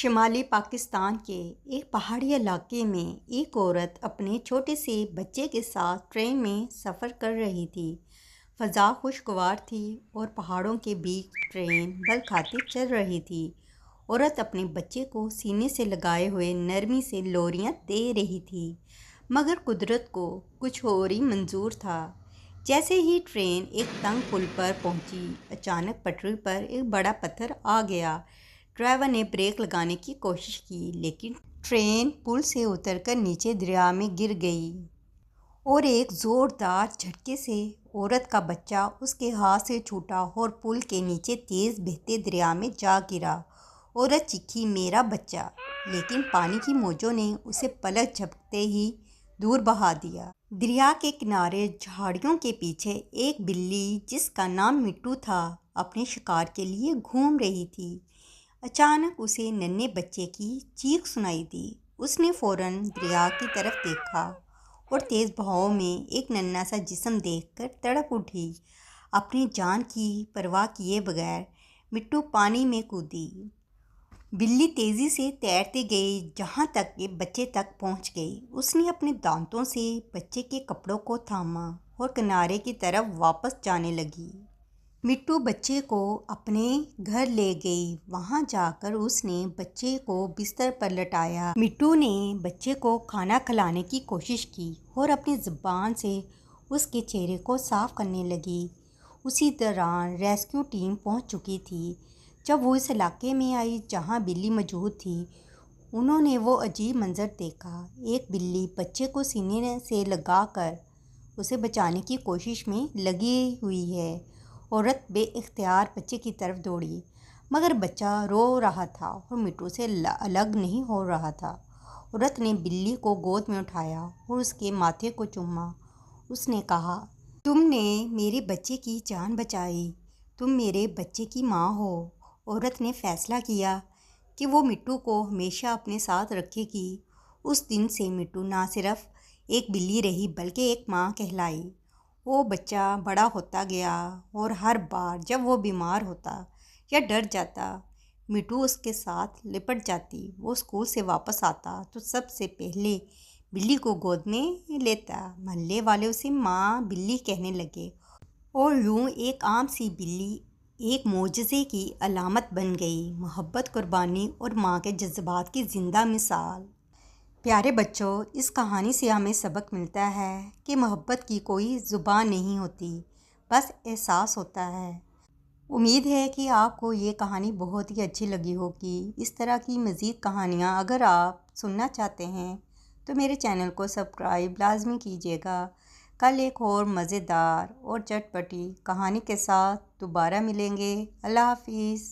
शुमाली पाकिस्तान के एक पहाड़ी इलाके में एक औरत अपने छोटे से बच्चे के साथ ट्रेन में सफ़र कर रही थी। फ़ज़ा खुशगवार थी और पहाड़ों के बीच ट्रेन बल खाती चल रही थी। औरत अपने बच्चे को सीने से लगाए हुए नरमी से लोरियां दे रही थी, मगर कुदरत को कुछ और ही मंजूर था। जैसे ही ट्रेन एक तंग पुल पर पहुंची, अचानक पटरी पर एक बड़ा पत्थर आ गया। ड्राइवर ने ब्रेक लगाने की कोशिश की, लेकिन ट्रेन पुल से उतरकर नीचे दरिया में गिर गई और एक ज़ोरदार झटके से औरत का बच्चा उसके हाथ से छूटा और पुल के नीचे तेज़ बहते दरिया में जा गिरा। औरत चीखी, मेरा बच्चा! लेकिन पानी की मौजों ने उसे पलक झपकते ही दूर बहा दिया। दरिया के किनारे झाड़ियों के पीछे एक बिल्ली, जिसका नाम मिट्टू था, अपने शिकार के लिए घूम रही थी। अचानक उसे नन्हे बच्चे की चीख सुनाई दी। उसने फौरन दरिया की तरफ देखा और तेज़ बहाव में एक नन्हा सा जिस्म देखकर तड़प उठी। अपनी जान की परवाह किए बगैर मिट्टू पानी में कूदी। बिल्ली तेज़ी से तैरती गई, जहाँ तक कि बच्चे तक पहुँच गई। उसने अपने दांतों से बच्चे के कपड़ों को थामा और किनारे की तरफ वापस जाने लगी। मिट्टू बच्चे को अपने घर ले गई। वहां जाकर उसने बच्चे को बिस्तर पर लटाया। मिट्टू ने बच्चे को खाना खिलाने की कोशिश की और अपनी ज़ुबान से उसके चेहरे को साफ करने लगी। उसी दौरान रेस्क्यू टीम पहुंच चुकी थी। जब वो इस इलाके में आई जहां बिल्ली मौजूद थी, उन्होंने वो अजीब मंजर देखा। एक बिल्ली बच्चे को सीने से लगाकर उसे बचाने की कोशिश में लगी हुई है। औरत बेइख्तियार बच्चे की तरफ दौड़ी, मगर बच्चा रो रहा था और मिट्टू से अलग नहीं हो रहा था। औरत ने बिल्ली को गोद में उठाया और उसके माथे को चूमा। उसने कहा, तुमने मेरे बच्चे की जान बचाई, तुम मेरे बच्चे की माँ हो। औरत ने फैसला किया कि वो मिट्टू को हमेशा अपने साथ रखेगी। उस दिन से मिट्टू ना सिर्फ एक बिल्ली रही, बल्कि एक माँ कहलाई। वो बच्चा बड़ा होता गया और हर बार जब वो बीमार होता या डर जाता, मिट्टू उसके साथ लिपट जाती। वो स्कूल से वापस आता तो सबसे पहले बिल्ली को गोद में लेता। मोहल्ले वाले उसे माँ बिल्ली कहने लगे और यूँ एक आम सी बिल्ली एक मोजज़े की अलामत बन गई। मोहब्बत, कुर्बानी और माँ के जज्बात की ज़िंदा मिसाल। प्यारे बच्चों, इस कहानी से हमें सबक मिलता है कि मोहब्बत की कोई ज़ुबान नहीं होती, बस एहसास होता है। उम्मीद है कि आपको ये कहानी बहुत ही अच्छी लगी होगी। इस तरह की मज़ीद कहानियाँ अगर आप सुनना चाहते हैं तो मेरे चैनल को सब्सक्राइब लाजमी कीजिएगा। कल एक और मज़ेदार और चटपटी कहानी के साथ दोबारा मिलेंगे। अल्लाह हाफिज़।